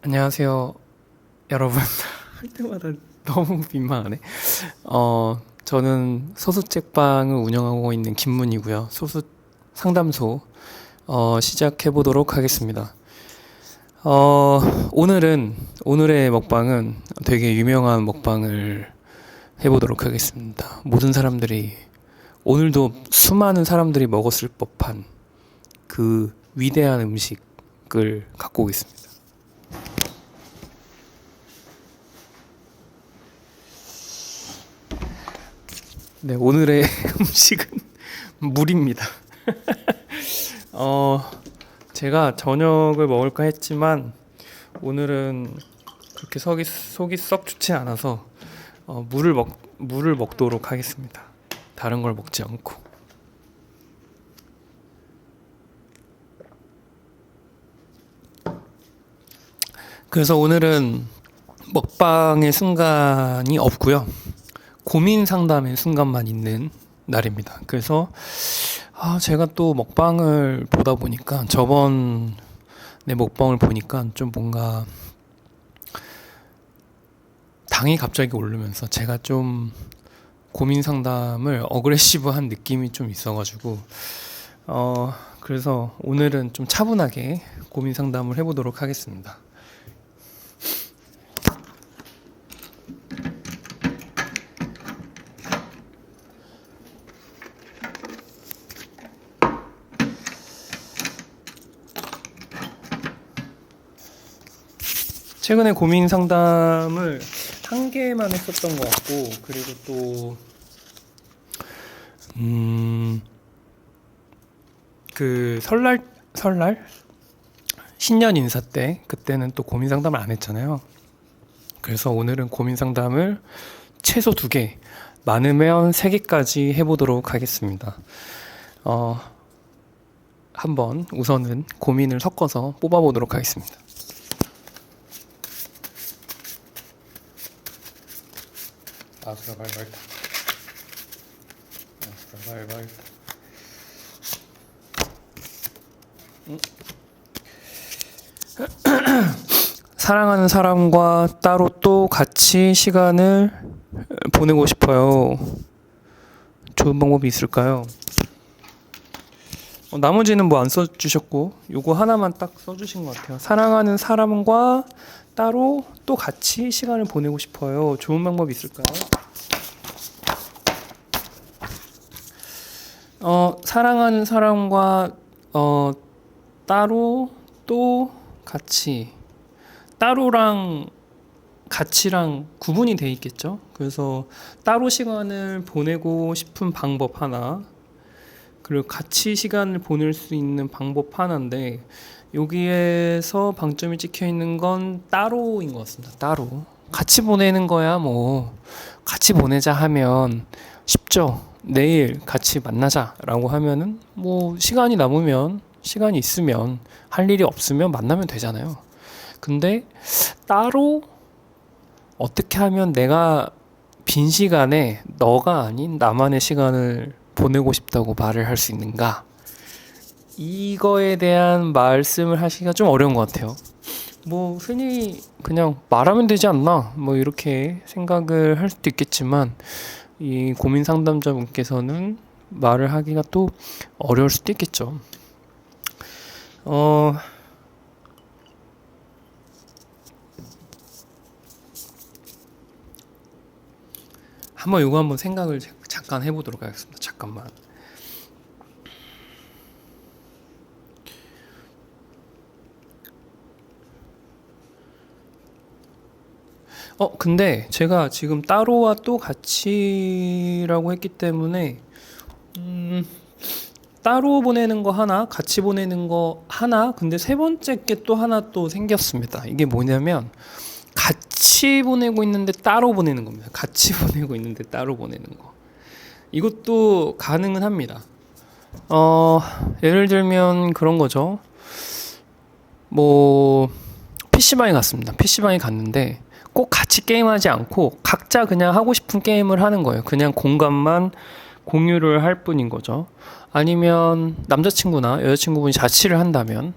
안녕하세요, 여러분. 할 때마다 너무 민망하네. 저는 소수책방을 운영하고 있는 김문이고요. 소수 상담소 시작해 보도록 하겠습니다. 오늘의 먹방은 되게 유명한 먹방을 해보도록 하겠습니다. 모든 사람들이 오늘도 수많은 사람들이 먹었을 법한 그 위대한 음식을 갖고 오겠습니다. 네, 오늘의 음식은 물입니다. 제가 저녁을 먹을까 했지만 오늘은 그렇게 속이 썩 좋지 않아서 물을 먹도록 하겠습니다. 다른 걸 먹지 않고. 그래서 오늘은 먹방의 순간이 없고요. 고민 상담의 순간만 있는 날입니다. 그래서 제가 또 먹방을 보다 보니까 저번 내 먹방을 보니까 좀 뭔가 당이 갑자기 오르면서 제가 좀 고민 상담을 어그레시브한 느낌이 좀 있어가지고 그래서 오늘은 좀 차분하게 고민 상담을 해보도록 하겠습니다. 최근에 고민 상담을 한 개만 했었던 것 같고, 그리고 그 설날 신년 인사 때 그때는 또 고민 상담을 안 했잖아요. 그래서 오늘은 고민 상담을 최소 2개, 많으면 3개까지 해보도록 하겠습니다. 한번 우선은 고민을 섞어서 뽑아보도록 하겠습니다. 아수라 발발타. 사랑하는 사람과 따로 또 같이 시간을 보내고 싶어요. 좋은 방법이 있을까요? 나머지는 뭐 안 써주셨고 요거 하나만 딱 써주신 것 같아요. 사랑하는 사람과 따로 또 같이 시간을 보내고 싶어요. 좋은 방법이 있을까요? 사랑하는 사람과 따로 또 같이, 따로랑 같이랑 구분이 돼 있겠죠. 그래서 따로 시간을 보내고 싶은 방법 하나, 그리고 같이 시간을 보낼 수 있는 방법 하나인데, 여기에서 방점이 찍혀 있는 건 따로인 것 같습니다. 따로 같이 보내는 거야. 뭐 같이 보내자 하면 쉽죠. 내일 같이 만나자라고 하면은 뭐 시간이 남으면, 시간이 있으면, 할 일이 없으면 만나면 되잖아요. 근데 따로 어떻게 하면 내가 빈 시간에 너가 아닌 나만의 시간을 보내고 싶다고 말을 할 수 있는가? 이거에 대한 말씀을 하시기가 좀 어려운 것 같아요. 뭐 흔히 그냥 말하면 되지 않나, 뭐 이렇게 생각을 할 수도 있겠지만, 이 고민 상담자분께서는 말을 하기가 또 어려울 수도 있겠죠. 한번 생각을 잠깐 해보도록 하겠습니다. 잠깐만. 근데 제가 지금 따로와 또 같이라고 했기 때문에, 따로 보내는 거 하나, 같이 보내는 거 하나, 근데 세 번째 게 또 하나 또 생겼습니다. 이게 뭐냐면, 같이 보내고 있는데 따로 보내는 겁니다. 같이 보내고 있는데 따로 보내는 거. 이것도 가능은 합니다. 예를 들면 그런 거죠. 뭐, PC방에 갔습니다. PC방에 갔는데, 꼭 같이 게임하지 않고 각자 그냥 하고 싶은 게임을 하는 거예요. 그냥 공간만 공유를 할 뿐인 거죠. 아니면 남자친구나 여자친구분이 자취를 한다면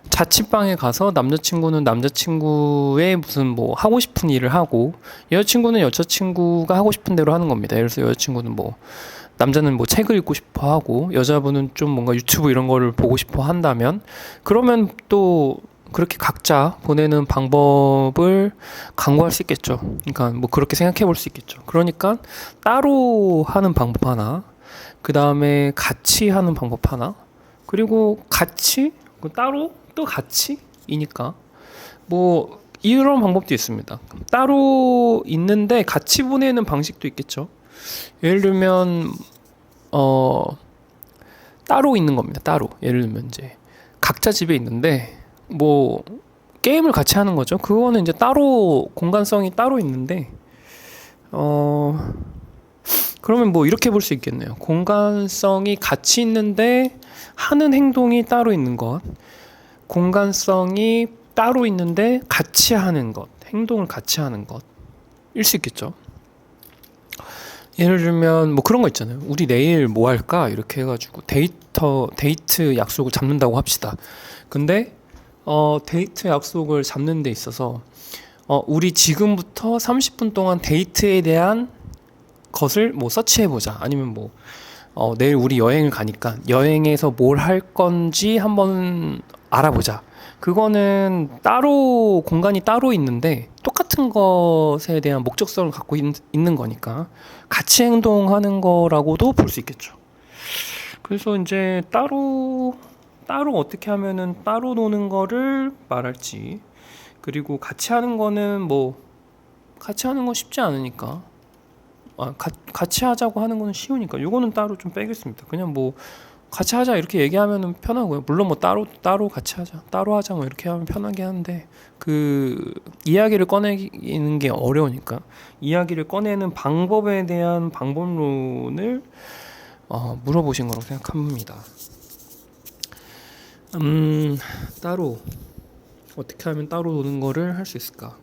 자취방에 가서 남자친구는 남자친구의 무슨 뭐 하고 싶은 일을 하고 여자친구는 여자친구가 하고 싶은 대로 하는 겁니다. 예를 들어서 여자친구는 뭐 남자는 뭐 책을 읽고 싶어 하고 여자분은 좀 뭔가 유튜브 이런 거를 보고 싶어 한다면 그러면 또 그렇게 각자 보내는 방법을 강구할 수 있겠죠. 그러니까 뭐 그렇게 생각해 볼 수 있겠죠. 그러니까 따로 하는 방법 하나, 그 다음에 같이 하는 방법 하나, 그리고 같이 따로 또 같이이니까 뭐 이런 방법도 있습니다. 따로 있는데 같이 보내는 방식도 있겠죠. 예를 들면 따로 있는 겁니다. 따로. 예를 들면 이제 각자 집에 있는데 뭐 게임을 같이 하는 거죠. 그거는 이제 따로 공간성이 따로 있는데 그러면 뭐 이렇게 볼 수 있겠네요. 공간성이 같이 있는데 하는 행동이 따로 있는 것, 공간성이 따로 있는데 같이 하는 것, 행동을 같이 하는 것일 수 있겠죠. 예를 들면 뭐 그런 거 있잖아요. 우리 내일 뭐 할까? 이렇게 해가지고 데이트 약속을 잡는다고 합시다. 근데 데이트 약속을 잡는 데 있어서 우리 지금부터 30분 동안 데이트에 대한 것을 뭐 서치해보자. 아니면 뭐 내일 우리 여행을 가니까 여행에서 뭘 할 건지 한번 알아보자. 그거는 따로 공간이 따로 있는데 똑같은 것에 대한 목적성을 갖고 있는 거니까 같이 행동하는 거라고도 볼 수 있겠죠. 그래서 이제 따로 어떻게 하면은 따로 노는 거를 말할지, 그리고 같이 하는 거는 뭐 같이 하는 건 쉽지 않으니까 같이 하자고 하는 거는 쉬우니까 이거는 따로 좀 빼겠습니다. 그냥 뭐 같이 하자 이렇게 얘기하면은 편하고요. 물론 뭐 따로 같이 하자, 따로 하자 뭐 이렇게 하면 편하게 하는데 그 이야기를 꺼내는 게 어려우니까 이야기를 꺼내는 방법에 대한 방법론을 물어보신 거라고 생각합니다. 따로 어떻게 하면 따로 노는 거를 할 수 있을까?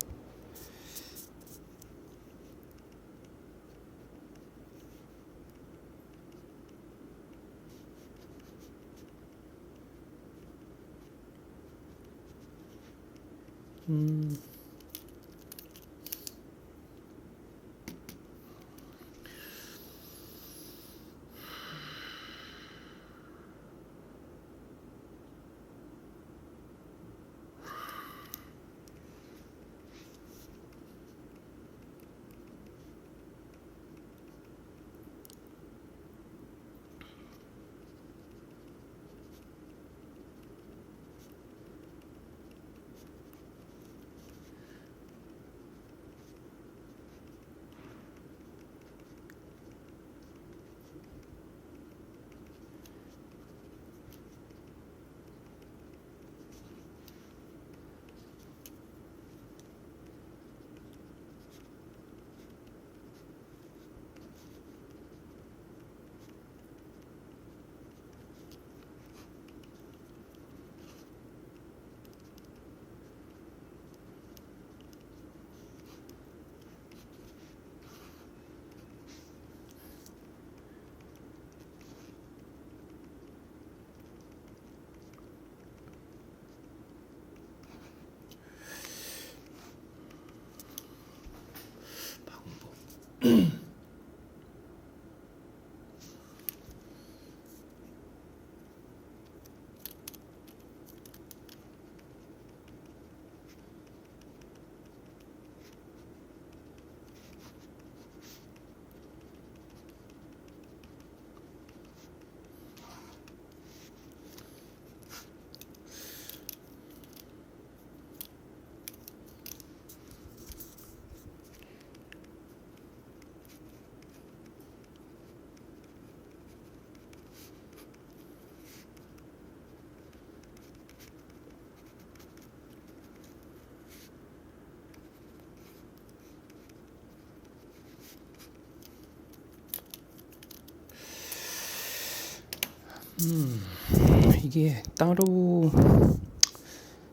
이게 따로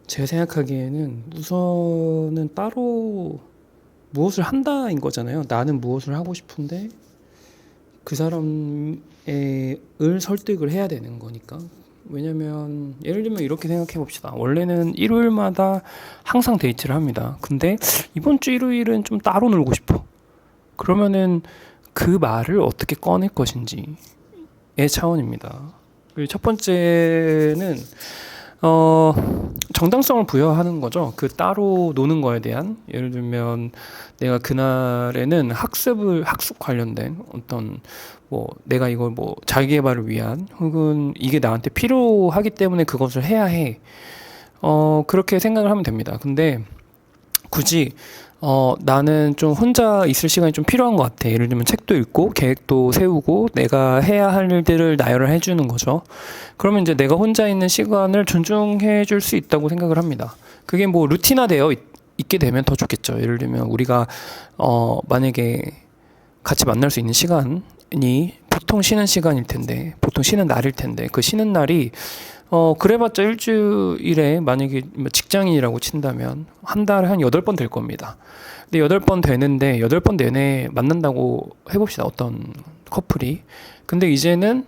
제가 생각하기에는 우선은 따로 무엇을 한다인 거잖아요. 나는 무엇을 하고 싶은데 그 사람을 설득을 해야 되는 거니까. 왜냐면 예를 들면 이렇게 생각해 봅시다. 원래는 일요일마다 항상 데이트를 합니다. 근데 이번 주 일요일은 좀 따로 놀고 싶어. 그러면은 그 말을 어떻게 꺼낼 것인지의 차원입니다. 그리고 첫 번째는 정당성을 부여하는 거죠. 그 따로 노는 거에 대한. 예를 들면 내가 그날에는 학습 관련된 어떤 뭐 내가 이걸 뭐 자기 개발을 위한 혹은 이게 나한테 필요하기 때문에 그것을 해야 해. 그렇게 생각을 하면 됩니다. 근데 굳이 나는 좀 혼자 있을 시간이 좀 필요한 것 같아. 예를 들면 책도 읽고 계획도 세우고 내가 해야 할 일들을 나열을 해주는 거죠. 그러면 이제 내가 혼자 있는 시간을 존중해 줄 수 있다고 생각을 합니다. 그게 뭐 루틴화되어 있게 되면 더 좋겠죠. 예를 들면 우리가 만약에 같이 만날 수 있는 시간이 보통 쉬는 시간일 텐데, 보통 쉬는 날일 텐데, 그 쉬는 날이 그래봤자 일주일에 만약에 직장인이라고 친다면 한 달에 한 8번 될 겁니다. 근데 8번 되는데 8번 내내 만난다고 해봅시다. 어떤 커플이. 근데 이제는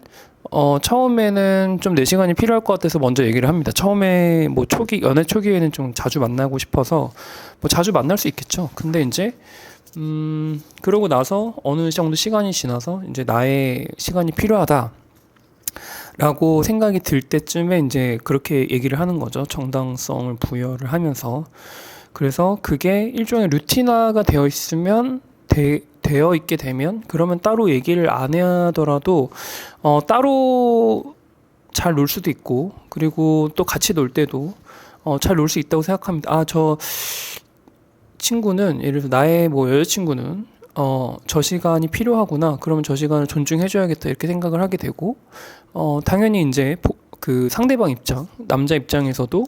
처음에는 좀 내 시간이 필요할 것 같아서 먼저 얘기를 합니다. 처음에 뭐 연애 초기에는 좀 자주 만나고 싶어서 뭐 자주 만날 수 있겠죠. 근데 이제 그러고 나서 어느 정도 시간이 지나서 이제 나의 시간이 필요하다. 라고 생각이 들 때쯤에 이제 그렇게 얘기를 하는 거죠. 정당성을 부여를 하면서. 그래서 그게 일종의 루틴화가 되어 있게 되면, 그러면 따로 얘기를 안 하더라도, 따로 잘 놀 수도 있고, 그리고 또 같이 놀 때도, 잘 놀 수 있다고 생각합니다. 저 친구는, 예를 들어서 나의 뭐 여자친구는, 저 시간이 필요하구나. 그러면 저 시간을 존중해줘야겠다. 이렇게 생각을 하게 되고, 당연히 이제 그 상대방 입장, 남자 입장에서도,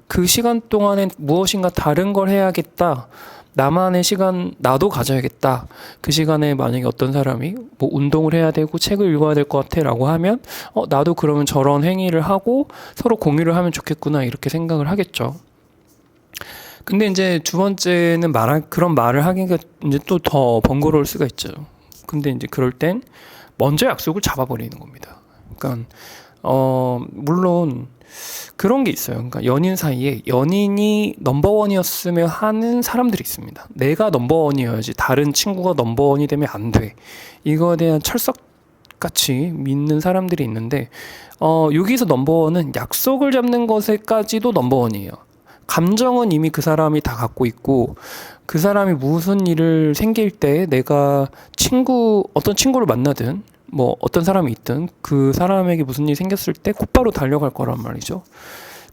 그 시간 동안에 무엇인가 다른 걸 해야겠다. 나만의 시간, 나도 가져야겠다. 그 시간에 만약에 어떤 사람이 뭐 운동을 해야 되고 책을 읽어야 될 것 같아 라고 하면, 나도 그러면 저런 행위를 하고 서로 공유를 하면 좋겠구나. 이렇게 생각을 하겠죠. 근데 이제 두 번째는 그런 말을 하기가 이제 또 더 번거로울 수가 있죠. 근데 이제 그럴 땐 먼저 약속을 잡아버리는 겁니다. 그러니까, 물론 그런 게 있어요. 그러니까 연인 사이에 연인이 넘버원이었으면 하는 사람들이 있습니다. 내가 넘버원이어야지 다른 친구가 넘버원이 되면 안 돼. 이거에 대한 철석같이 믿는 사람들이 있는데, 여기서 넘버원은 약속을 잡는 것에까지도 넘버원이에요. 감정은 이미 그 사람이 다 갖고 있고, 그 사람이 무슨 일을 생길 때 내가 어떤 친구를 만나든 뭐 어떤 사람이 있든 그 사람에게 무슨 일이 생겼을 때 곧바로 달려갈 거란 말이죠.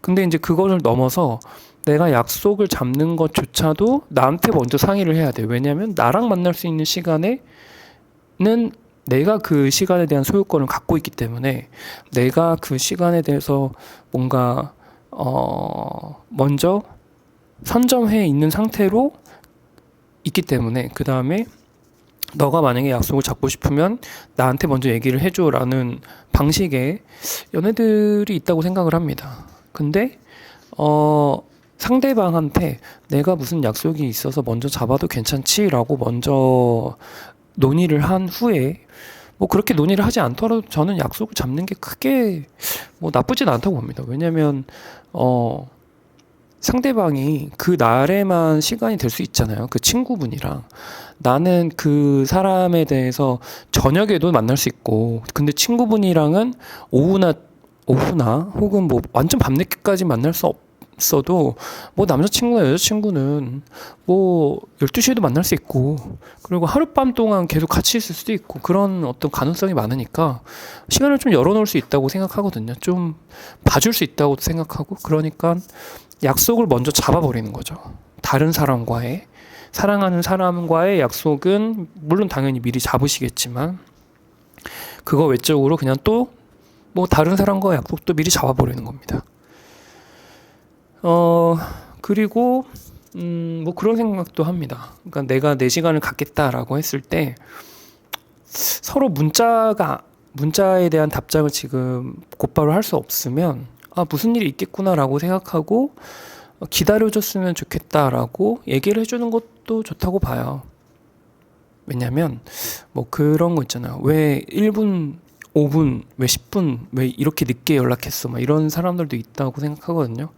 근데 이제 그것을 넘어서 내가 약속을 잡는 것조차도 나한테 먼저 상의를 해야 돼. 왜냐면 나랑 만날 수 있는 시간에는 내가 그 시간에 대한 소유권을 갖고 있기 때문에, 내가 그 시간에 대해서 뭔가 먼저 선점해 있는 상태로 있기 때문에, 그 다음에 너가 만약에 약속을 잡고 싶으면 나한테 먼저 얘기를 해줘라는 방식의 연애들이 있다고 생각을 합니다. 근데 상대방한테 내가 무슨 약속이 있어서 먼저 잡아도 괜찮지라고 먼저 논의를 한 후에, 뭐 그렇게 논의를 하지 않더라도 저는 약속을 잡는 게 크게 뭐 나쁘진 않다고 봅니다. 왜냐면 상대방이 그 날에만 시간이 될 수 있잖아요. 그 친구분이랑. 나는 그 사람에 대해서 저녁에도 만날 수 있고, 근데 친구분이랑은 오후나 혹은 뭐 완전 밤늦게까지 만날 수 없어도, 뭐 남자친구나 여자친구는 뭐 12시에도 만날 수 있고, 그리고 하룻밤 동안 계속 같이 있을 수도 있고, 그런 어떤 가능성이 많으니까 시간을 좀 열어놓을 수 있다고 생각하거든요. 좀 봐줄 수 있다고 생각하고, 그러니까 약속을 먼저 잡아버리는 거죠. 다른 사람과의, 사랑하는 사람과의 약속은 물론 당연히 미리 잡으시겠지만, 그거 외적으로 그냥 또 뭐 다른 사람과의 약속도 미리 잡아버리는 겁니다. 그리고 뭐 그런 생각도 합니다. 그러니까 내가 내 시간을 갖겠다라고 했을 때 서로 문자에 대한 답장을 지금 곧바로 할 수 없으면, 무슨 일이 있겠구나라고 생각하고 기다려줬으면 좋겠다라고 얘기를 해주는 것도 좋다고 봐요. 왜냐면 뭐 그런 거 있잖아요. 왜 1분, 5분, 왜 10분, 왜 이렇게 늦게 연락했어? 막 이런 사람들도 있다고 생각하거든요.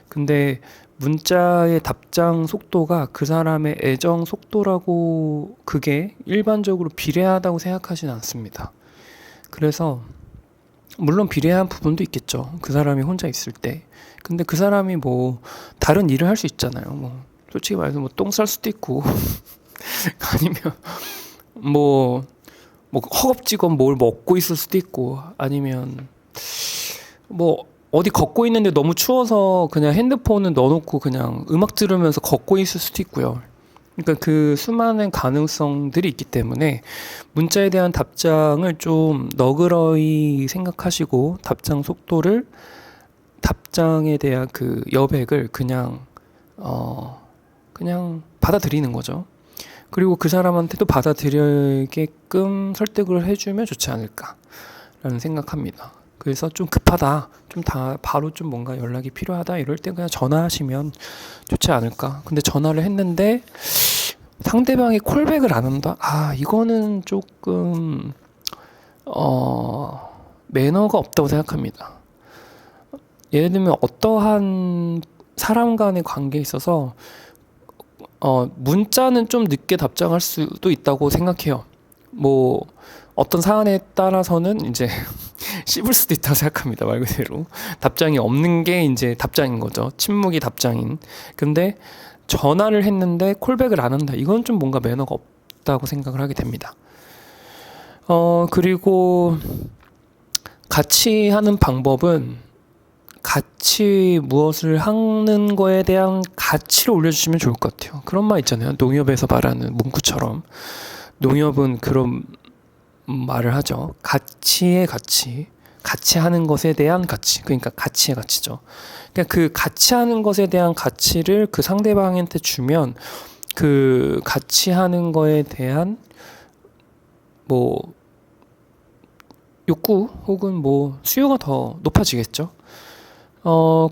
근데 문자의 답장 속도가 그 사람의 애정 속도라고 그게 일반적으로 비례하다고 생각하지는 않습니다. 그래서 물론 비례한 부분도 있겠죠. 그 사람이 혼자 있을 때. 근데 그 사람이 뭐 다른 일을 할 수 있잖아요. 뭐 솔직히 말해서 뭐 똥 쌀 수도 있고 아니면 뭐 허겁지겁 뭘 먹고 있을 수도 있고 아니면 뭐 어디 걷고 있는데 너무 추워서 그냥 핸드폰을 넣어놓고 그냥 음악 들으면서 걷고 있을 수도 있고요. 그러니까 그 수많은 가능성들이 있기 때문에 문자에 대한 답장을 좀 너그러이 생각하시고 답장에 대한 그 여백을 그냥 받아들이는 거죠. 그리고 그 사람한테도 받아들이게끔 설득을 해주면 좋지 않을까라는 생각합니다. 그래서 좀 급하다, 바로 좀 뭔가 연락이 필요하다 이럴 때 그냥 전화하시면 좋지 않을까. 근데 전화를 했는데 상대방이 콜백을 안 한다? 이거는 조금 매너가 없다고 생각합니다. 예를 들면 어떠한 사람 간의 관계에 있어서 문자는 좀 늦게 답장할 수도 있다고 생각해요. 뭐 어떤 사안에 따라서는 이제 씹을 수도 있다고 생각합니다. 말 그대로 답장이 없는 게 이제 답장인 거죠. 침묵이 답장인. 근데 전화를 했는데 콜백을 안 한다. 이건 좀 뭔가 매너가 없다고 생각을 하게 됩니다. 그리고 같이 하는 방법은 같이 무엇을 하는 거에 대한 가치를 올려주시면 좋을 것 같아요. 그런 말 있잖아요. 농협에서 말하는 문구처럼 농협은 그런 말을 하죠. 가치의 가치, 같이 하는 것에 대한 가치. 그러니까 가치의 가치죠. 그러니까 그 같이 하는 것에 대한 가치를 그 상대방한테 주면 그 같이 하는 거에 대한 뭐 욕구 혹은 뭐 수요가 더 높아지겠죠.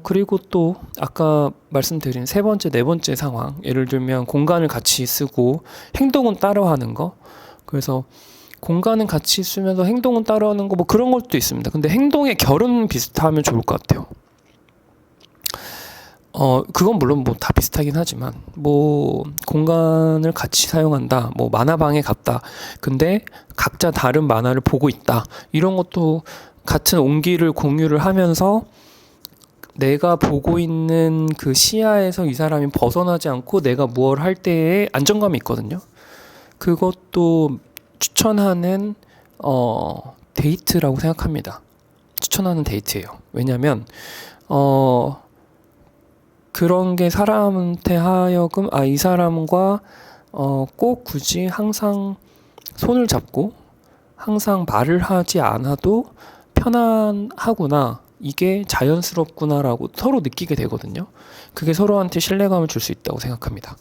그리고 또 아까 말씀드린 세 번째, 네 번째 상황. 예를 들면 공간을 같이 쓰고 행동은 따로 하는 거. 그래서 공간은 같이 쓰면서 행동은 따로 하는 거 뭐 그런 것도 있습니다. 근데 행동의 결은 비슷하면 좋을 것 같아요. 그건 물론 뭐 다 비슷하긴 하지만 뭐 공간을 같이 사용한다. 뭐 만화방에 갔다. 근데 각자 다른 만화를 보고 있다. 이런 것도 같은 온기를 공유를 하면서 내가 보고 있는 그 시야에서 이 사람이 벗어나지 않고 내가 무엇을 할 때에 안정감이 있거든요. 그것도 추천하는 데이트라고 생각합니다. 추천하는 데이트예요. 왜냐하면 그런 게 사람한테 하여금 이 사람과 꼭 굳이 항상 손을 잡고 항상 말을 하지 않아도 편안하구나. 이게 자연스럽구나라고 서로 느끼게 되거든요. 그게 서로한테 신뢰감을 줄 수 있다고 생각합니다.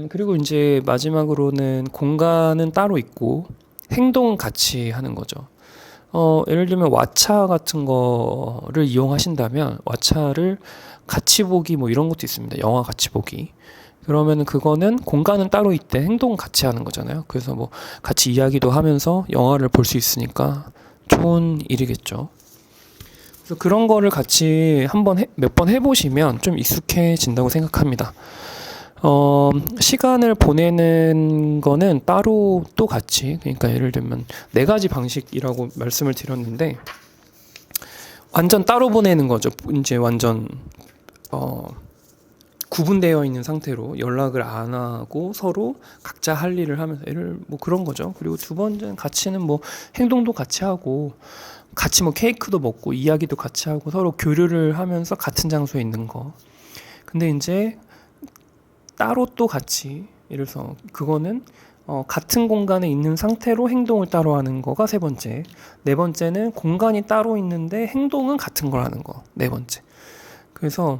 그리고 이제 마지막으로는 공간은 따로 있고 행동은 같이 하는 거죠. 예를 들면 왓챠 같은 거를 이용하신다면 왓챠를 같이 보기 뭐 이런 것도 있습니다. 영화 같이 보기. 그러면 그거는 공간은 따로 있대 행동은 같이 하는 거잖아요. 그래서 뭐 같이 이야기도 하면서 영화를 볼 수 있으니까 좋은 일이겠죠. 그래서 그런 거를 같이 몇 번 해보시면 좀 익숙해진다고 생각합니다. 시간을 보내는 거는 따로 또 같이, 그러니까 예를 들면 네 가지 방식이라고 말씀을 드렸는데, 완전 따로 보내는 거죠. 이제 완전, 구분되어 있는 상태로 연락을 안 하고 서로 각자 할 일을 하면서 뭐 그런 거죠. 그리고 두 번째는 같이는 뭐 행동도 같이 하고, 같이 뭐 케이크도 먹고 이야기도 같이 하고 서로 교류를 하면서 같은 장소에 있는 거. 근데 이제 따로 또 같이 예를 들어서 그거는 같은 공간에 있는 상태로 행동을 따로 하는 거가 세 번째. 네 번째는 공간이 따로 있는데 행동은 같은 걸 하는 거. 네 번째. 그래서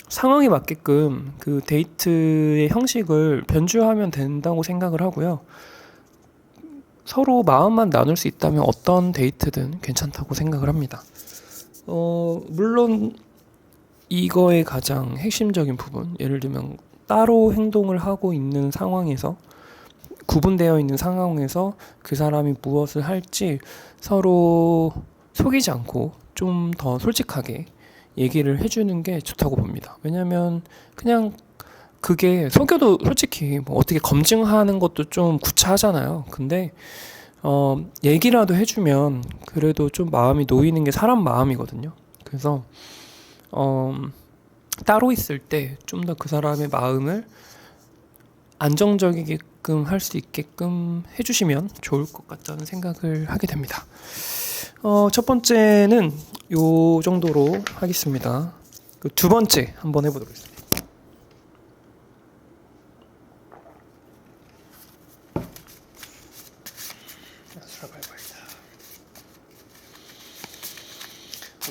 상황에 맞게끔 그 데이트의 형식을 변주하면 된다고 생각을 하고요. 서로 마음만 나눌 수 있다면 어떤 데이트든 괜찮다고 생각을 합니다. 물론 이거의 가장 핵심적인 부분, 예를 들면 따로 행동을 하고 있는 상황에서, 구분되어 있는 상황에서 그 사람이 무엇을 할지 서로 속이지 않고 좀 더 솔직하게 얘기를 해주는 게 좋다고 봅니다. 왜냐면 그냥 그게 속여도 솔직히 뭐 어떻게 검증하는 것도 좀 구차하잖아요. 근데 얘기라도 해주면 그래도 좀 마음이 놓이는 게 사람 마음이거든요. 그래서 따로 있을 때 좀 더 그 사람의 마음을 안정적이게끔 할 수 있게끔 해주시면 좋을 것 같다는 생각을 하게 됩니다. 첫 번째는 요 정도로 하겠습니다. 그 두 번째 한번 해보도록 하겠습니다.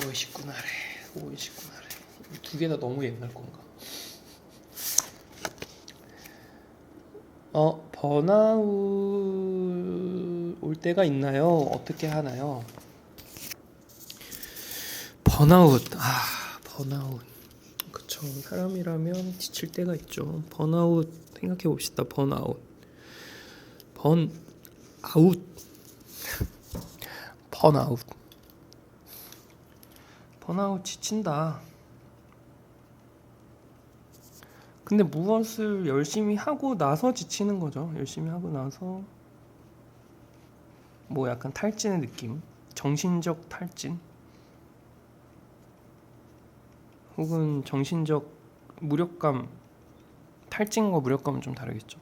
오이시구나래. 두 개 다 너무 옛날 건가? 번아웃 올 때가 있나요? 어떻게 하나요? 번아웃. 그쵸. 사람이라면 지칠 때가 있죠. 번아웃 생각해 봅시다. 번아웃. 번아웃 지친다. 근데 무엇을 열심히 하고 나서 지치는 거죠. 열심히 하고 나서 뭐 약간 탈진의 느낌, 정신적 탈진, 혹은 정신적 무력감. 탈진과 무력감은 좀 다르겠죠.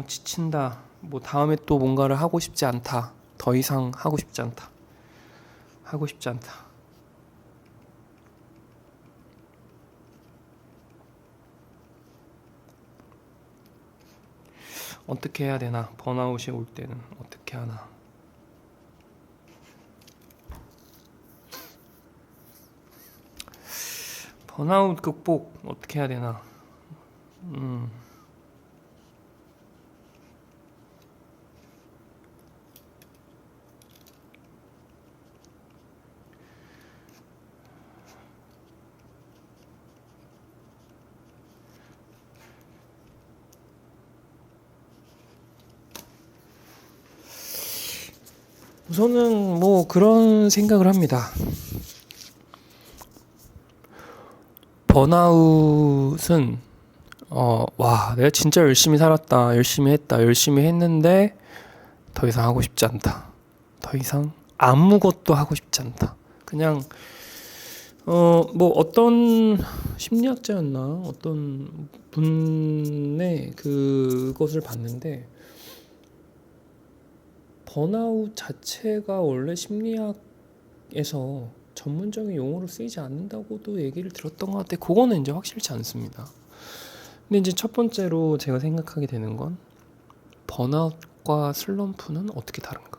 지친다. 뭐 다음에 또 뭔가를 하고 싶지 않다. 더 이상 하고 싶지 않다. 어떻게 해야 되나? 번아웃이 올 때는 어떻게 하나? 번아웃 극복 어떻게 해야 되나? 우선은 뭐 그런 생각을 합니다. 번아웃은 내가 진짜 열심히 살았다, 열심히 했다, 열심히 했는데 더 이상 하고 싶지 않다. 더 이상 아무것도 하고 싶지 않다. 그냥 뭐 어떤 심리학자였나 어떤 분의 그것을 봤는데, 번아웃 자체가 원래 심리학에서 전문적인 용어로 쓰이지 않는다고도 얘기를 들었던 것 같아요. 그거는 이제 확실치 않습니다. 근데 이제 첫 번째로 제가 생각하게 되는 건, 번아웃과 슬럼프는 어떻게 다른가?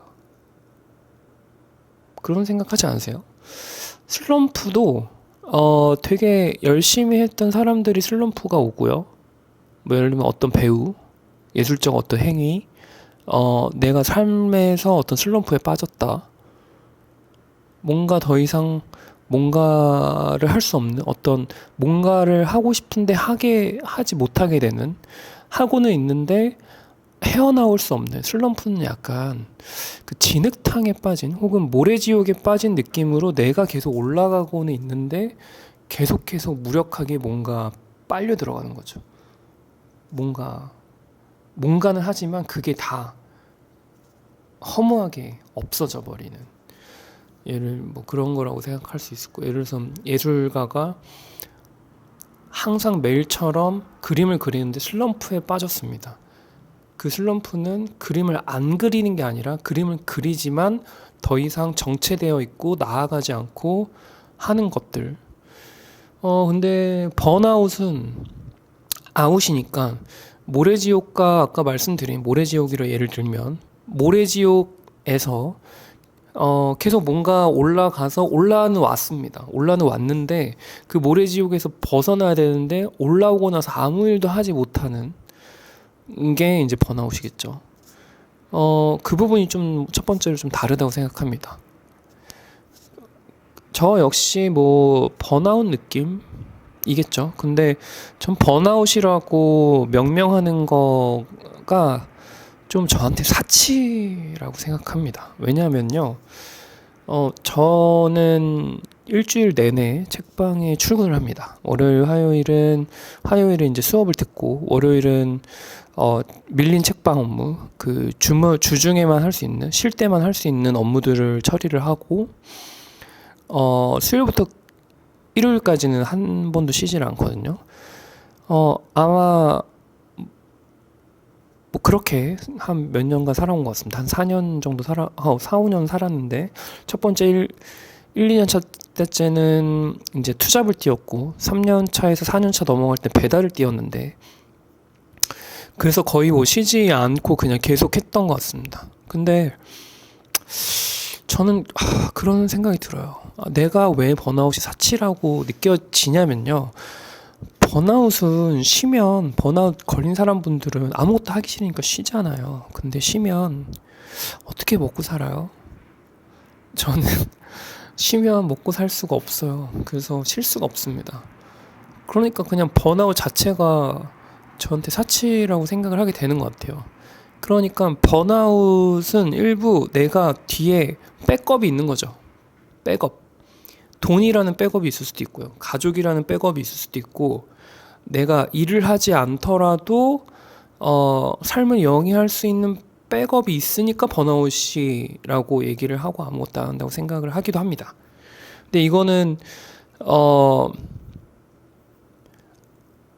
그런 생각하지 않으세요? 슬럼프도 되게 열심히 했던 사람들이 슬럼프가 오고요. 뭐 예를 들면 어떤 배우, 예술적 어떤 행위, 내가 삶에서 어떤 슬럼프에 빠졌다. 뭔가 더 이상 뭔가를 할 수 없는, 어떤 뭔가를 하고 싶은데 하지 못하게 되는, 하고는 있는데 헤어나올 수 없는 슬럼프는 약간 그 진흙탕에 빠진 혹은 모래지옥에 빠진 느낌으로 내가 계속 올라가고는 있는데 계속해서 무력하게 뭔가 빨려 들어가는 거죠. 뭔가는 하지만 그게 다 허무하게 없어져 버리는, 뭐 그런 거라고 생각할 수 있을 거예요. 예를 들어서 예술가가 항상 매일처럼 그림을 그리는데 슬럼프에 빠졌습니다. 그 슬럼프는 그림을 안 그리는 게 아니라 그림을 그리지만 더 이상 정체되어 있고 나아가지 않고 하는 것들. 근데 번아웃은 아웃이니까, 모래지옥과 아까 말씀드린 모래지옥으로 예를 들면, 모래지옥에서 계속 뭔가 올라는 왔는데 그 모래지옥에서 벗어나야 되는데 올라오고 나서 아무 일도 하지 못하는 게 이제 번아웃이겠죠. 그 부분이 좀 첫 번째로 좀 다르다고 생각합니다. 저 역시 뭐 번아웃 느낌, 이겠죠. 근데 전 번아웃이라고 명명하는 거가 좀 저한테 사치라고 생각합니다. 왜냐하면요, 저는 일주일 내내 책방에 출근을 합니다. 화요일은 이제 수업을 듣고, 월요일은 밀린 책방 업무, 주중에만 할 수 있는, 쉴 때만 할 수 있는 업무들을 처리를 하고, 수요일부터 일요일까지는 한 번도 쉬질 않거든요. 아마 뭐 그렇게 한 몇 년간 살아온 것 같습니다. 한 4년 정도 4, 5년 살았는데, 첫 번째 2년 차 때째는 이제 투잡을 뛰었고, 3년 차에서 4년 차 넘어갈 때 배달을 뛰었는데, 그래서 거의 뭐 쉬지 않고 그냥 계속 했던 것 같습니다. 근데 저는 그런 생각이 들어요. 내가 왜 번아웃이 사치라고 느껴지냐면요. 번아웃은 쉬면, 번아웃 걸린 사람분들은 아무것도 하기 싫으니까 쉬잖아요. 근데 쉬면 어떻게 먹고 살아요? 저는 쉬면 먹고 살 수가 없어요. 그래서 쉴 수가 없습니다. 그러니까 그냥 번아웃 자체가 저한테 사치라고 생각을 하게 되는 것 같아요. 그러니까 번아웃은 일부 내가 뒤에 백업이 있는 거죠. 백업. 돈이라는 백업이 있을 수도 있고요. 가족이라는 백업이 있을 수도 있고, 내가 일을 하지 않더라도 삶을 영위할 수 있는 백업이 있으니까 번아웃이라고 얘기를 하고 아무것도 안 한다고 생각을 하기도 합니다. 근데 이거는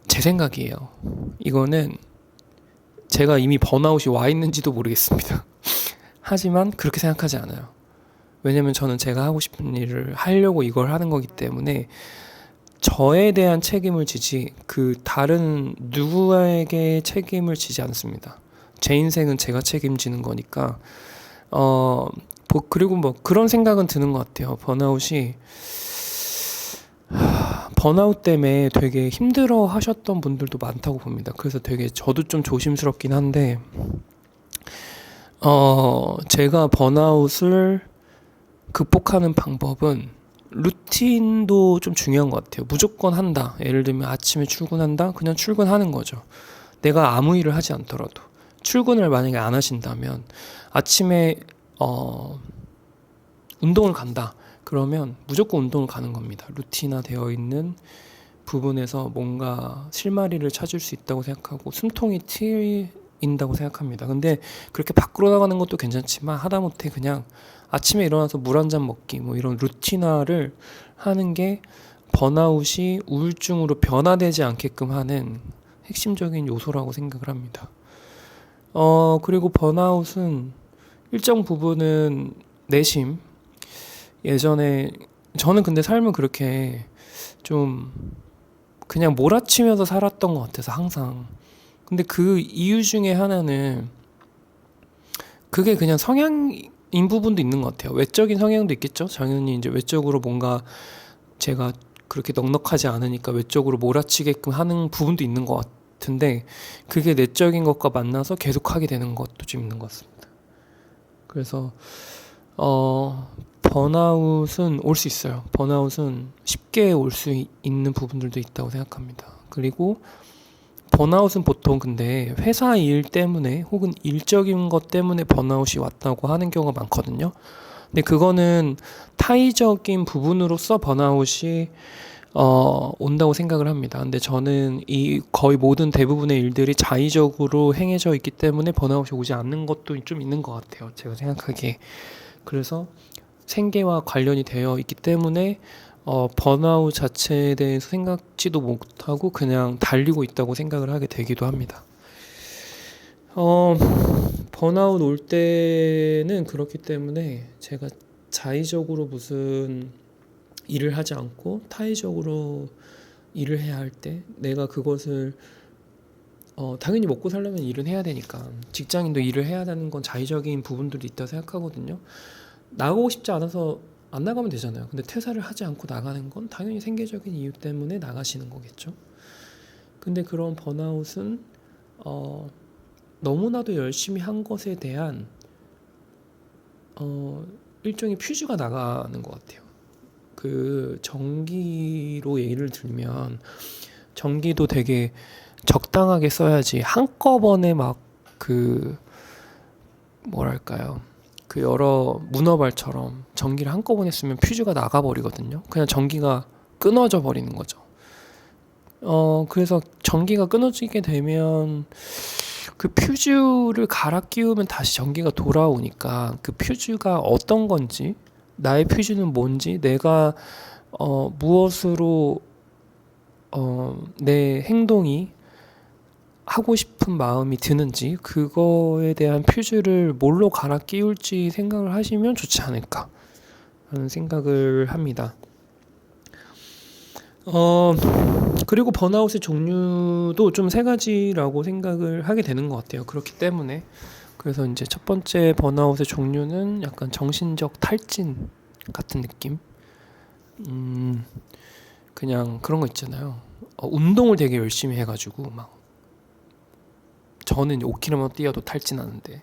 제 생각이에요. 이거는 제가 이미 번아웃이 와 있는지도 모르겠습니다. 하지만 그렇게 생각하지 않아요. 왜냐면 저는 제가 하고 싶은 일을 하려고 이걸 하는 거기 때문에 저에 대한 책임을 지지 다른 누구에게 책임을 지지 않습니다. 제 인생은 제가 책임지는 거니까. 그리고 뭐 그런 생각은 드는 것 같아요. 번아웃 때문에 되게 힘들어 하셨던 분들도 많다고 봅니다. 그래서 되게 저도 좀 조심스럽긴 한데, 제가 번아웃을 극복하는 방법은 루틴도 좀 중요한 것 같아요. 무조건 한다. 예를 들면 아침에 출근한다. 그냥 출근하는 거죠. 내가 아무 일을 하지 않더라도. 출근을 만약에 안 하신다면 아침에 운동을 간다. 그러면 무조건 운동을 가는 겁니다. 루틴화 되어 있는 부분에서 뭔가 실마리를 찾을 수 있다고 생각하고 숨통이 트인다고 생각합니다. 근데 그렇게 밖으로 나가는 것도 괜찮지만 하다못해 그냥 아침에 일어나서 물 한 잔 먹기 뭐 이런 루틴화를 하는 게 번아웃이 우울증으로 변화되지 않게끔 하는 핵심적인 요소라고 생각을 합니다. 그리고 번아웃은 일정 부분은 내심, 예전에 저는 근데 삶을 그렇게 좀 그냥 몰아치면서 살았던 것 같아서 항상. 근데 그 이유 중에 하나는 그게 그냥 성향인 부분도 있는 것 같아요. 외적인 성향도 있겠죠. 당연히 이제 외적으로 뭔가 제가 그렇게 넉넉하지 않으니까 외적으로 몰아치게끔 하는 부분도 있는 것 같은데, 그게 내적인 것과 만나서 계속 하게 되는 것도 좀 있는 것 같습니다. 그래서 번아웃은 올 수 있어요. 번아웃은 쉽게 올 수 있는 부분들도 있다고 생각합니다. 그리고 번아웃은 보통 근데 회사 일 때문에 혹은 일적인 것 때문에 번아웃이 왔다고 하는 경우가 많거든요. 근데 그거는 타의적인 부분으로서 번아웃이 온다고 생각을 합니다. 근데 저는 이 거의 모든 대부분의 일들이 자의적으로 행해져 있기 때문에 번아웃이 오지 않는 것도 좀 있는 것 같아요. 제가 생각하기에. 그래서 생계와 관련이 되어 있기 때문에 번아웃 자체에 대해서 생각지도 못하고 그냥 달리고 있다고 생각을 하게 되기도 합니다. 번아웃 올 때는 그렇기 때문에 제가 자의적으로 무슨 일을 하지 않고 타의적으로 일을 해야 할 때 내가 그것을 당연히 먹고 살려면 일은 해야 되니까 직장인도 일을 해야 되는 건 자의적인 부분들도 있다고 생각하거든요. 나가고 싶지 않아서 안 나가면 되잖아요. 근데 퇴사를 하지 않고 나가는 건 당연히 생계적인 이유 때문에 나가시는 거겠죠. 근데 그런 번아웃은 너무나도 열심히 한 것에 대한 일종의 퓨즈가 나가는 것 같아요. 그 전기로 예를 들면 전기도 되게 적당하게 써야지 한꺼번에 막 그 뭐랄까요, 그 여러 문어발처럼 전기를 한꺼번에 쓰면 퓨즈가 나가버리거든요. 그냥 전기가 끊어져 버리는 거죠. 그래서 전기가 끊어지게 되면 그 퓨즈를 갈아 끼우면 다시 전기가 돌아오니까 그 퓨즈가 어떤 건지, 나의 퓨즈는 뭔지, 내가 무엇으로 내 행동이 하고 싶은 마음이 드는지, 그거에 대한 퓨즈를 뭘로 갈아 끼울지 생각을 하시면 좋지 않을까 하는 생각을 합니다. 그리고 번아웃의 종류도 좀 세 가지라고 생각을 하게 되는 것 같아요. 그렇기 때문에 그래서 이제 첫 번째 번아웃의 종류는 약간 정신적 탈진 같은 느낌. 그냥 그런 거 있잖아요. 운동을 되게 열심히 해가지고 막 저는 5km만 뛰어도 탈진하는데,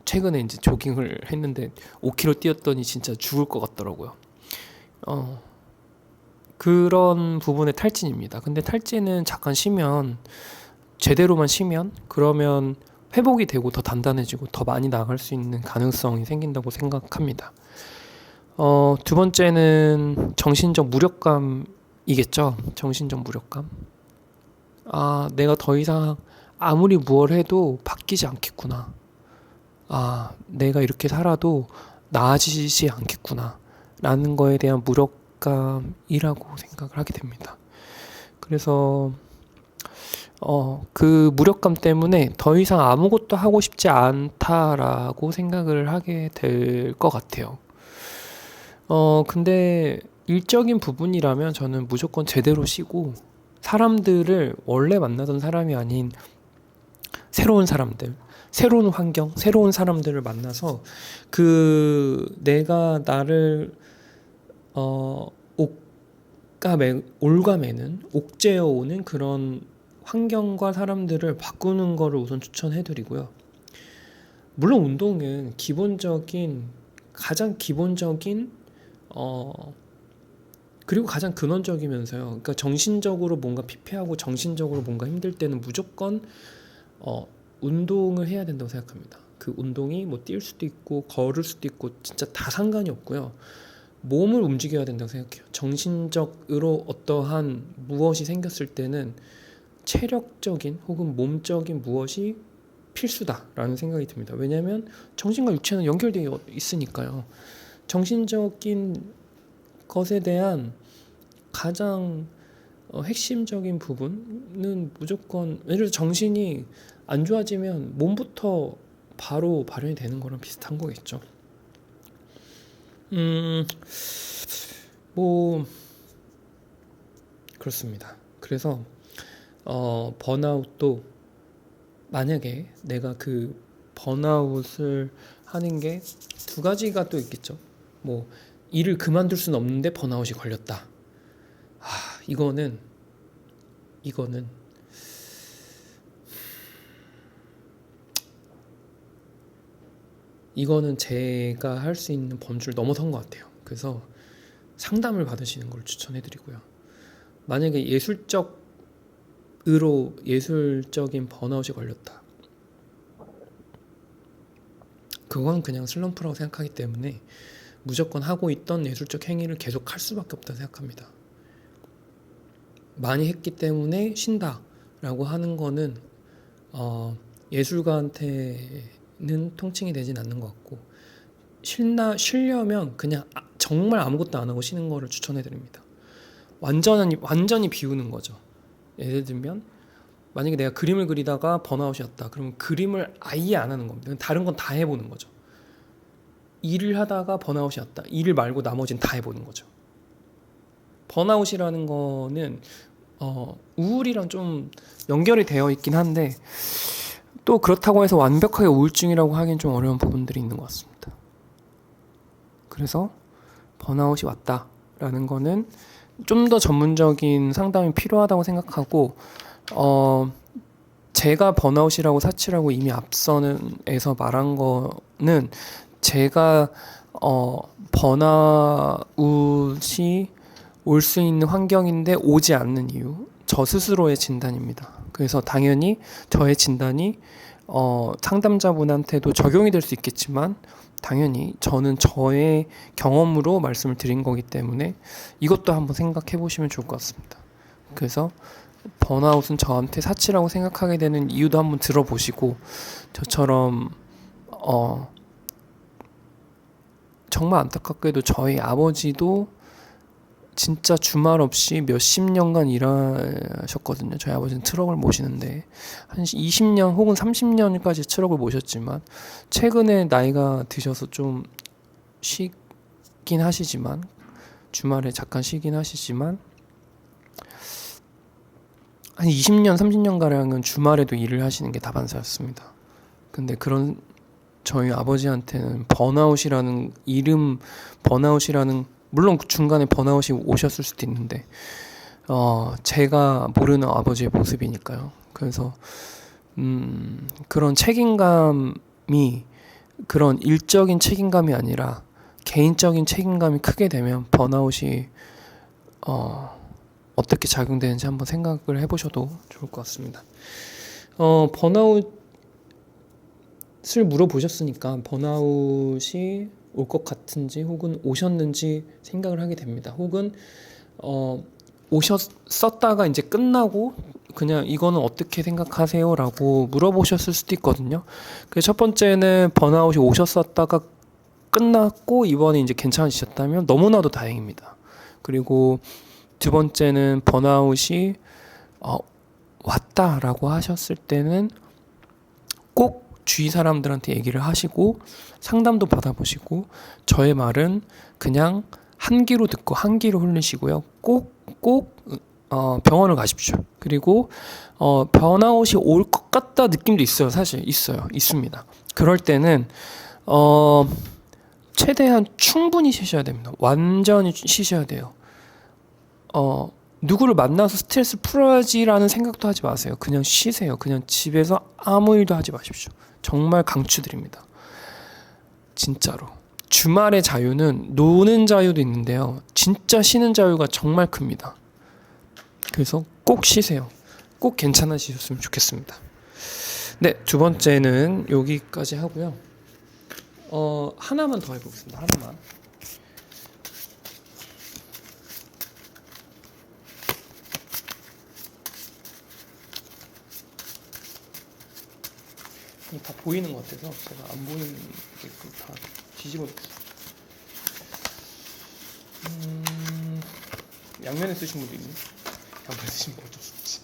최근에 이제 조깅을 했는데 5km 뛰었더니 진짜 죽을 것 같더라고요. 그런 부분의 탈진입니다. 근데 탈진은 잠깐 쉬면, 제대로만 쉬면, 그러면 회복이 되고 더 단단해지고 더 많이 나갈 수 있는 가능성이 생긴다고 생각합니다. 두 번째는 정신적 무력감이겠죠. 정신적 무력감. 내가 더 이상 아무리 무얼 해도 바뀌지 않겠구나. 내가 이렇게 살아도 나아지지 않겠구나. 라는 거에 대한 무력감이라고 생각을 하게 됩니다. 그래서 그 무력감 때문에 더 이상 아무것도 하고 싶지 않다라고 생각을 하게 될 것 같아요. 근데 일적인 부분이라면 저는 무조건 제대로 쉬고, 사람들을 원래 만나던 사람이 아닌 새로운 사람들, 새로운 환경, 새로운 사람들을 만나서 내가 나를 올가매는, 옥죄어 오는 그런 환경과 사람들을 바꾸는 거를 우선 추천해드리고요. 물론 운동은 가장 기본적인 그리고 가장 근원적이면서요. 그러니까 정신적으로 뭔가 피폐하고 정신적으로 뭔가 힘들 때는 무조건 운동을 해야 된다고 생각합니다. 그 운동이 뭐 뛸 수도 있고 걸을 수도 있고 진짜 다 상관이 없고요. 몸을 움직여야 된다고 생각해요. 정신적으로 어떠한 무엇이 생겼을 때는 체력적인 혹은 몸적인 무엇이 필수다라는 생각이 듭니다. 왜냐하면 정신과 육체는 연결되어 있으니까요. 정신적인 것에 대한 가장 핵심적인 부분은 무조건, 예를 들어 정신이 안 좋아지면 몸부터 바로 발현이 되는 거랑 비슷한 거겠죠. 뭐 그렇습니다. 그래서 번아웃도, 만약에 내가 그 번아웃을 하는 게 두 가지가 또 있겠죠. 뭐 일을 그만둘 수는 없는데 번아웃이 걸렸다. 이거는 제가 할 수 있는 범주를 넘어선 것 같아요. 그래서 상담을 받으시는 걸 추천해드리고요. 만약에 예술적인 번아웃이 걸렸다. 그건 그냥 슬럼프라고 생각하기 때문에 무조건 하고 있던 예술적 행위를 계속 할 수밖에 없다고 생각합니다. 많이 했기 때문에 쉰다라고 하는 거는 예술가한테는 통칭이 되진 않는 것 같고, 쉬려면 그냥 정말 아무것도 안 하고 쉬는 거를 추천해드립니다. 완전히 비우는 거죠. 예를 들면 만약에 내가 그림을 그리다가 번아웃이 왔다. 그러면 그림을 아예 안 하는 겁니다. 다른 건 다 해보는 거죠. 일을 하다가 번아웃이 왔다. 일 말고 나머지는 다 해보는 거죠. 번아웃이라는 거는 우울이랑 좀 연결이 되어 있긴 한데, 또 그렇다고 해서 완벽하게 우울증이라고 하기엔 좀 어려운 부분들이 있는 것 같습니다. 그래서 번아웃이 왔다라는 거는 좀 더 전문적인 상담이 필요하다고 생각하고, 제가 번아웃이라고 사치라고 이미 앞선에서 말한 거는 제가 번아웃이 올 수 있는 환경인데 오지 않는 이유, 저 스스로의 진단입니다. 그래서 당연히 저의 진단이 상담자분한테도 적용이 될 수 있겠지만 당연히 저는 저의 경험으로 말씀을 드린 거기 때문에 이것도 한번 생각해 보시면 좋을 것 같습니다. 그래서 번아웃은 저한테 사치라고 생각하게 되는 이유도 한번 들어보시고, 저처럼 정말 안타깝게도 저희 아버지도 진짜 주말 없이 몇십 년간 일하셨거든요. 저희 아버지는 트럭을 모시는데 한 20년 혹은 30년까지 트럭을 모셨지만 최근에 나이가 드셔서 좀 쉬긴 하시지만, 주말에 잠깐 쉬긴 하시지만 한 20년, 30년가량은 주말에도 일을 하시는 게 다반사였습니다. 근데 그런 저희 아버지한테는 번아웃이라는 물론 중간에 번아웃이 오셨을 수도 있는데 제가 모르는 아버지의 모습이니까요. 그래서 그런 책임감이, 그런 일적인 책임감이 아니라 개인적인 책임감이 크게 되면 번아웃이 어떻게 작용되는지 한번 생각을 해보셔도 좋을 것 같습니다. 번아웃을 물어보셨으니까 번아웃이 올 것 같은지 혹은 오셨는지 생각을 하게 됩니다. 혹은 오셨었다가 이제 끝나고 그냥 이거는 어떻게 생각하세요? 라고 물어보셨을 수도 있거든요. 그래서 첫 번째는 번아웃이 오셨었다가 끝났고 이번에 이제 괜찮으셨다면 너무나도 다행입니다. 그리고 두 번째는 번아웃이 왔다라고 하셨을 때는 꼭 주위 사람들한테 얘기를 하시고 상담도 받아보시고, 저의 말은 그냥 한 귀로 듣고 한 귀로 흘리시고요. 꼭 병원을 가십시오. 그리고 번아웃이 올 것 같다 느낌도 있어요. 사실 있습니다. 그럴 때는 최대한 충분히 쉬셔야 됩니다. 완전히 쉬셔야 돼요. 누구를 만나서 스트레스 풀어야지라는 생각도 하지 마세요. 그냥 쉬세요. 그냥 집에서 아무 일도 하지 마십시오. 정말 강추드립니다. 진짜로. 주말의 자유는 노는 자유도 있는데요. 진짜 쉬는 자유가 정말 큽니다. 그래서 꼭 쉬세요. 꼭 괜찮아지셨으면 좋겠습니다. 네, 두 번째는 여기까지 하고요. 하나만 더 해보겠습니다. 하나만. 다 보이는 것 같아서 제가 안 보이는 게 다 뒤집어 놓겠습니다. 양면에 쓰신 분도 있네. 양면에 쓰신 분 어쩔 수 없지.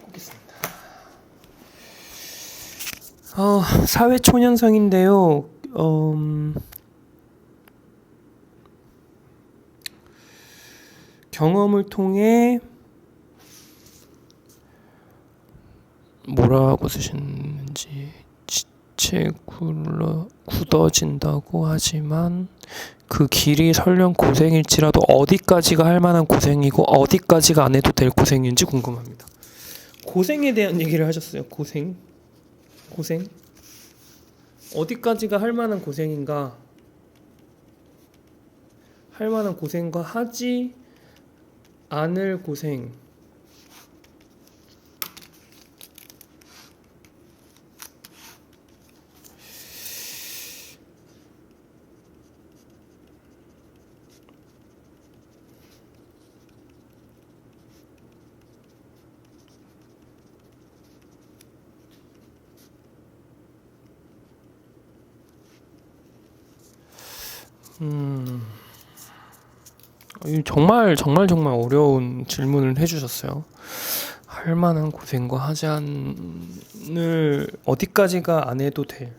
보겠습니다. 사회 초년생인데요. 경험을 통해 뭐라고 쓰셨는지, 지체 굳어진다고 하지만 그 길이 설령 고생일지라도 어디까지가 할 만한 고생이고 어디까지가 안 해도 될 고생인지 궁금합니다. 고생에 대한 얘기를 하셨어요. 고생 어디까지가 할 만한 고생인가, 할 만한 고생과 하지 않을 고생. 정말 어려운 질문을 해주셨어요. 할 만한 고생과 하지 않을, 어디까지가 안 해도 될.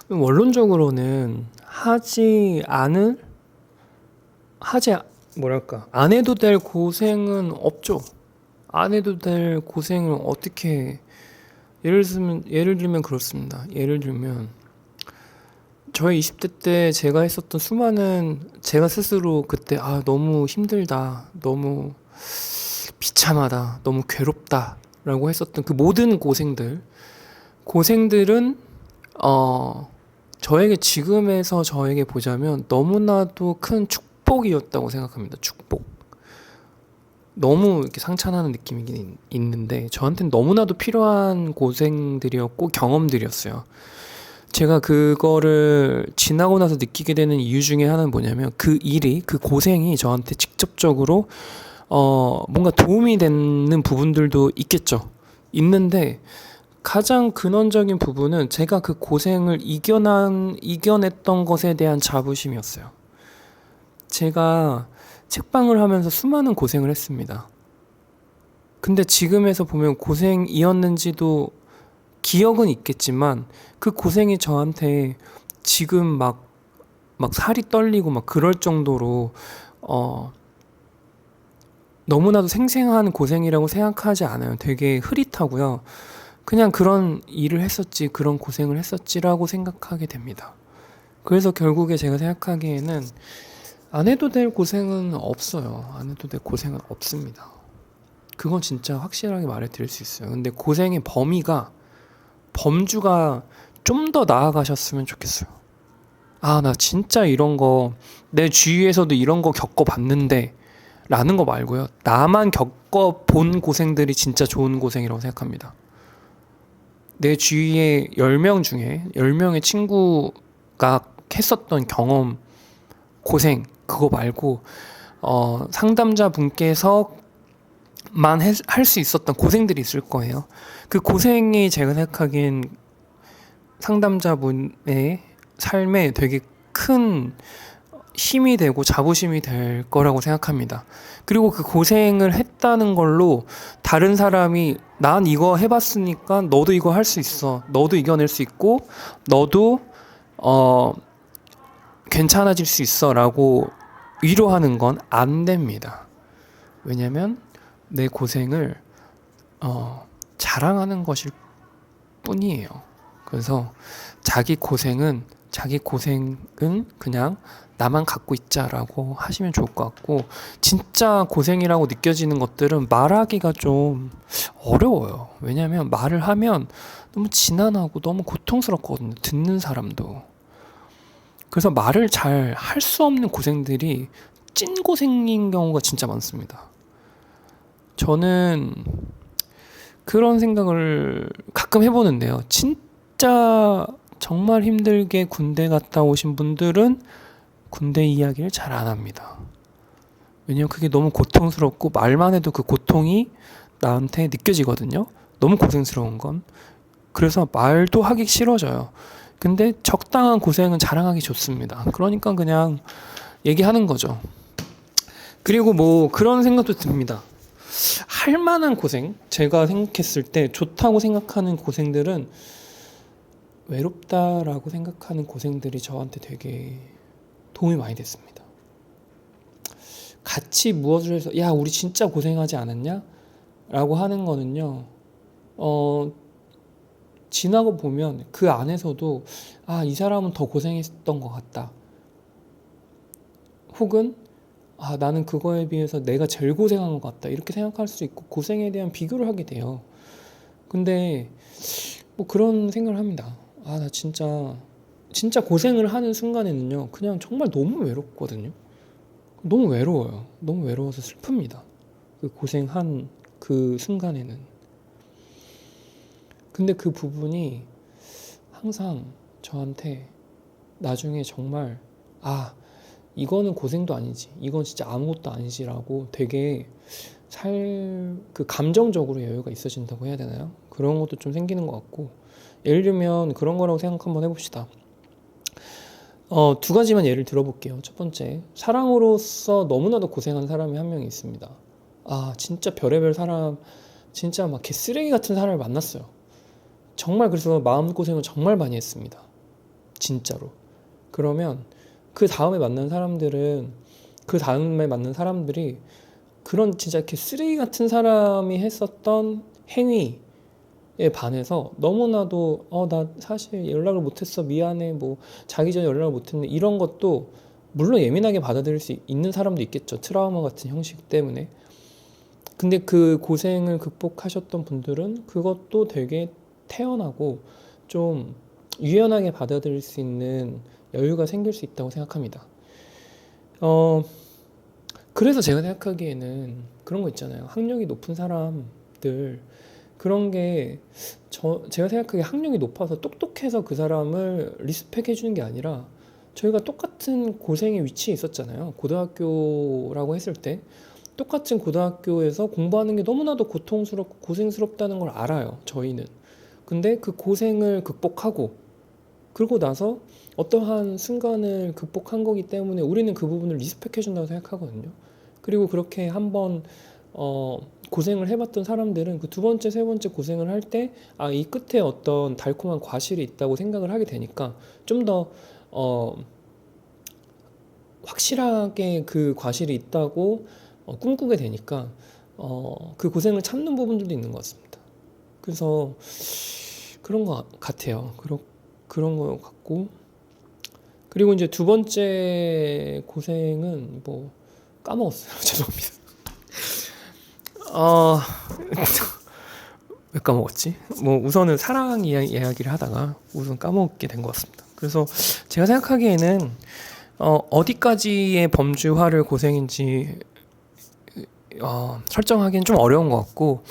원론적으로는 안 해도 될 고생은 없죠. 안 해도 될 고생을 어떻게 예를 들면 그렇습니다. 예를 들면 저의 20대 때 제가 했었던 수많은 제가 스스로 그때 너무 힘들다, 너무 비참하다, 너무 괴롭다라고 했었던 그 모든 고생들은 저에게 지금에서 저에게 보자면 너무나도 큰 축복이었다고 생각합니다. 축복. 너무 이렇게 상찬하는 느낌이긴 있는데 저한테는 너무나도 필요한 고생들이었고 경험들이었어요. 제가 그거를 지나고 나서 느끼게 되는 이유 중에 하나는 뭐냐면 그 고생이 저한테 직접적으로 뭔가 도움이 되는 부분들도 있는데 가장 근원적인 부분은 제가 그 고생을 이겨냈던 것에 대한 자부심이었어요. 제가 책방을 하면서 수많은 고생을 했습니다. 근데 지금에서 보면 고생이었는지도 기억은 있겠지만 그 고생이 저한테 지금 막 살이 떨리고 막 그럴 정도로 너무나도 생생한 고생이라고 생각하지 않아요. 되게 흐릿하고요. 그냥 그런 일을 했었지, 그런 고생을 했었지라고 생각하게 됩니다. 그래서 결국에 제가 생각하기에는 안 해도 될 고생은 없어요. 안 해도 될 고생은 없습니다. 그건 진짜 확실하게 말해드릴 수 있어요. 근데 고생의 범주가 좀 더 나아가셨으면 좋겠어요. 나 진짜 이런 거, 내 주위에서도 이런 거 겪어봤는데, 라는 거 말고요. 나만 겪어본 고생들이 진짜 좋은 고생이라고 생각합니다. 내 주위에 10명 중에 10명의 친구가 했었던 경험, 고생, 그거 말고, 상담자 분께서 할 수 있었던 고생들이 있을 거예요. 그 고생이 제가 생각하기엔 상담자분의 삶에 되게 큰 힘이 되고 자부심이 될 거라고 생각합니다. 그리고 그 고생을 했다는 걸로 다른 사람이 난 이거 해봤으니까 너도 이거 할 수 있어. 너도 이겨낼 수 있고 너도 괜찮아질 수 있어 라고 위로하는 건 안 됩니다. 왜냐면 내 고생을 자랑하는 것일 뿐이에요. 그래서 자기 고생은 그냥 나만 갖고 있자라고 하시면 좋을 것 같고, 진짜 고생이라고 느껴지는 것들은 말하기가 좀 어려워요. 왜냐면 말을 하면 너무 지난하고 너무 고통스럽거든요. 듣는 사람도. 그래서 말을 잘 할 수 없는 고생들이 찐고생인 경우가 진짜 많습니다. 저는 그런 생각을 가끔 해보는데요. 진짜 정말 힘들게 군대 갔다 오신 분들은 군대 이야기를 잘 안 합니다. 왜냐면 그게 너무 고통스럽고 말만 해도 그 고통이 나한테 느껴지거든요. 너무 고생스러운 건. 그래서 말도 하기 싫어져요. 근데 적당한 고생은 자랑하기 좋습니다. 그러니까 그냥 얘기하는 거죠. 그리고 뭐 그런 생각도 듭니다. 할 만한 고생, 제가 생각했을 때 좋다고 생각하는 고생들은 외롭다라고 생각하는 고생들이 저한테 되게 도움이 많이 됐습니다. 같이 무엇을 해서 야 우리 진짜 고생하지 않았냐? 라고 하는 거는요. 지나고 보면 그 안에서도 이 사람은 더 고생했던 것 같다. 혹은 나는 그거에 비해서 내가 제일 고생한 것 같다. 이렇게 생각할 수 있고 고생에 대한 비교를 하게 돼요. 근데 뭐 그런 생각을 합니다. 나 진짜 고생을 하는 순간에는요. 그냥 정말 너무 외롭거든요. 너무 외로워요. 너무 외로워서 슬픕니다. 그 고생한 그 순간에는. 근데 그 부분이 항상 저한테 나중에 정말 이거는 고생도 아니지, 이건 진짜 아무것도 아니지라고 되게 그 감정적으로 여유가 있어진다고 해야 되나요? 그런 것도 좀 생기는 것 같고, 예를 들면 그런 거라고 생각 한번 해봅시다. 두 가지만 예를 들어볼게요. 첫 번째, 사랑으로서 너무나도 고생한 사람이 한 명이 있습니다. 진짜 별의별 사람, 진짜 막 개쓰레기 같은 사람을 만났어요. 정말 그래서 마음고생을 정말 많이 했습니다. 진짜로. 그러면 그 다음에 만난 사람들이 그런 진짜 이렇게 쓰레기 같은 사람이 했었던 행위에 반해서 너무나도 나 사실 연락을 못했어 미안해 뭐 자기 전에 연락을 못했네 이런 것도 물론 예민하게 받아들일 수 있는 사람도 있겠죠. 트라우마 같은 형식 때문에. 근데 그 고생을 극복하셨던 분들은 그것도 되게 태연하고 좀 유연하게 받아들일 수 있는 여유가 생길 수 있다고 생각합니다. 그래서 제가 생각하기에는 그런 거 있잖아요. 학력이 높은 사람들 그런 게 제가 생각하기에 학력이 높아서 똑똑해서 그 사람을 리스펙 해주는 게 아니라 저희가 똑같은 고생의 위치에 있었잖아요. 고등학교라고 했을 때 똑같은 고등학교에서 공부하는 게 너무나도 고통스럽고 고생스럽다는 걸 알아요. 저희는. 근데 그 고생을 극복하고 그러고 나서 어떠한 순간을 극복한 거기 때문에 우리는 그 부분을 리스펙해 준다고 생각하거든요. 그리고 그렇게 한번 고생을 해봤던 사람들은 그 두 번째, 세 번째 고생을 할 때 이 끝에 어떤 달콤한 과실이 있다고 생각을 하게 되니까 좀 더 확실하게 그 과실이 있다고 꿈꾸게 되니까 그 고생을 참는 부분들도 있는 것 같습니다. 그래서 그런 것 같아요. 그런 것 같고 그리고 이제 두 번째 고생은 뭐 까먹었어요. 죄송합니다. 왜 까먹었지? 뭐 우선은 사랑 이야기를 하다가 우선 까먹게 된 것 같습니다. 그래서 제가 생각하기에는 어디까지의 범주화를 고생인지 설정하기는 좀 어려운 것 같고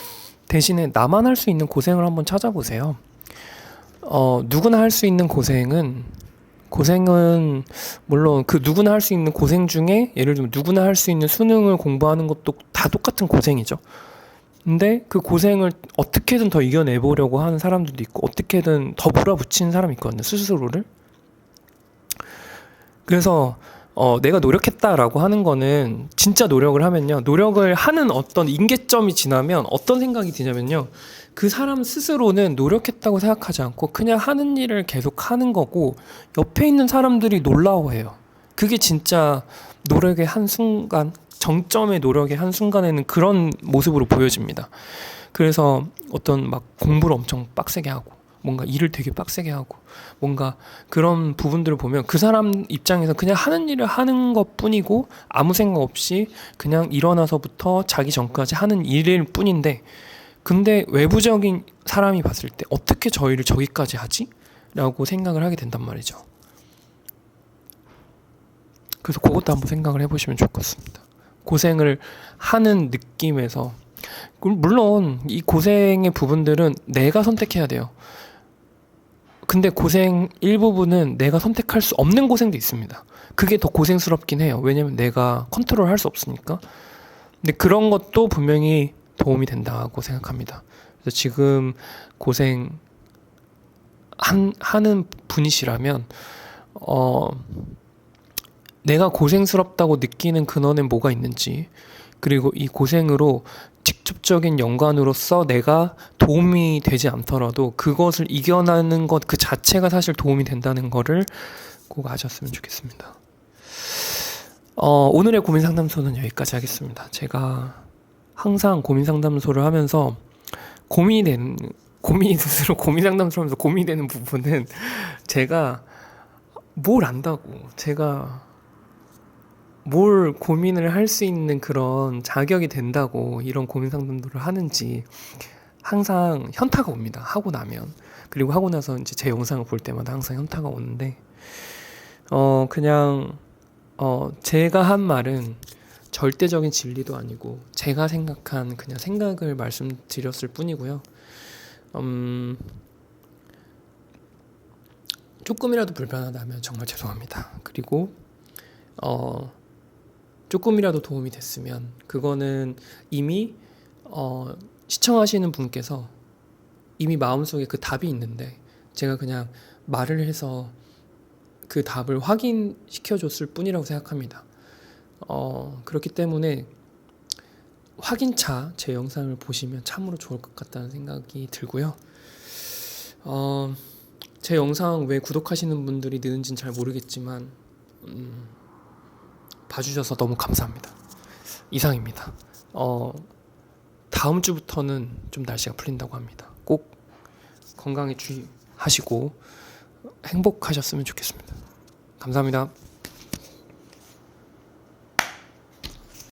대신에 나만 할 수 있는 고생을 한번 찾아보세요. 누구나 할 수 있는 고생은 물론 그 누구나 할 수 있는 고생 중에 예를 들면 누구나 할 수 있는 수능을 공부하는 것도 다 똑같은 고생이죠. 근데 그 고생을 어떻게든 더 이겨내보려고 하는 사람들도 있고 어떻게든 더 몰아붙이는 사람이 있거든요. 스스로를. 그래서 내가 노력했다라고 하는 거는 진짜 노력을 하면요. 노력을 하는 어떤 임계점이 지나면 어떤 생각이 드냐면요. 그 사람 스스로는 노력했다고 생각하지 않고 그냥 하는 일을 계속 하는 거고 옆에 있는 사람들이 놀라워해요. 그게 진짜 노력의 한순간, 정점의 노력의 한순간에는 그런 모습으로 보여집니다. 그래서 어떤 막 공부를 엄청 빡세게 하고 뭔가 일을 되게 빡세게 하고 뭔가 그런 부분들을 보면 그 사람 입장에서 그냥 하는 일을 하는 것 뿐이고 아무 생각 없이 그냥 일어나서부터 자기 전까지 하는 일일 뿐인데 근데 외부적인 사람이 봤을 때 어떻게 저 일을 저기까지 하지? 라고 생각을 하게 된단 말이죠. 그래서 그것도 한번 생각을 해보시면 좋을 것 같습니다. 고생을 하는 느낌에서 물론 이 고생의 부분들은 내가 선택해야 돼요. 근데 고생 일부분은 내가 선택할 수 없는 고생도 있습니다. 그게 더 고생스럽긴 해요. 왜냐면 내가 컨트롤할 수 없으니까. 근데 그런 것도 분명히 도움이 된다고 생각합니다. 그래서 지금 고생 하는 분이시라면 내가 고생스럽다고 느끼는 근원엔 뭐가 있는지 그리고 이 고생으로 직접적인 연관으로서 내가 도움이 되지 않더라도 그것을 이겨나는 것 그 자체가 사실 도움이 된다는 거를 꼭 아셨으면 좋겠습니다. 오늘의 고민 상담소는 여기까지 하겠습니다. 제가 항상 고민 상담소를 하면서 스스로 고민 상담소를 하면서 고민이 되는 부분은 제가 뭘 안다고 제가 뭘 고민을 할 수 있는 그런 자격이 된다고 이런 고민 상담들을 하는지 항상 현타가 옵니다. 하고 나면. 그리고 하고 나서 이제 제 영상을 볼 때마다 항상 현타가 오는데, 제가 한 말은 절대적인 진리도 아니고, 제가 생각한 그냥 생각을 말씀드렸을 뿐이고요. 조금이라도 불편하다면 정말 죄송합니다. 그리고, 조금이라도 도움이 됐으면 그거는 이미 시청하시는 분께서 이미 마음속에 그 답이 있는데 제가 그냥 말을 해서 그 답을 확인시켜줬을 뿐이라고 생각합니다. 그렇기 때문에 확인차 제 영상을 보시면 참으로 좋을 것 같다는 생각이 들고요. 제 영상 왜 구독하시는 분들이 느는지는 잘 모르겠지만 봐주셔서 너무 감사합니다. 이상입니다. 다음 주부터는 좀 날씨가 풀린다고 합니다. 꼭 건강에 주의하시고 행복하셨으면 좋겠습니다. 감사합니다.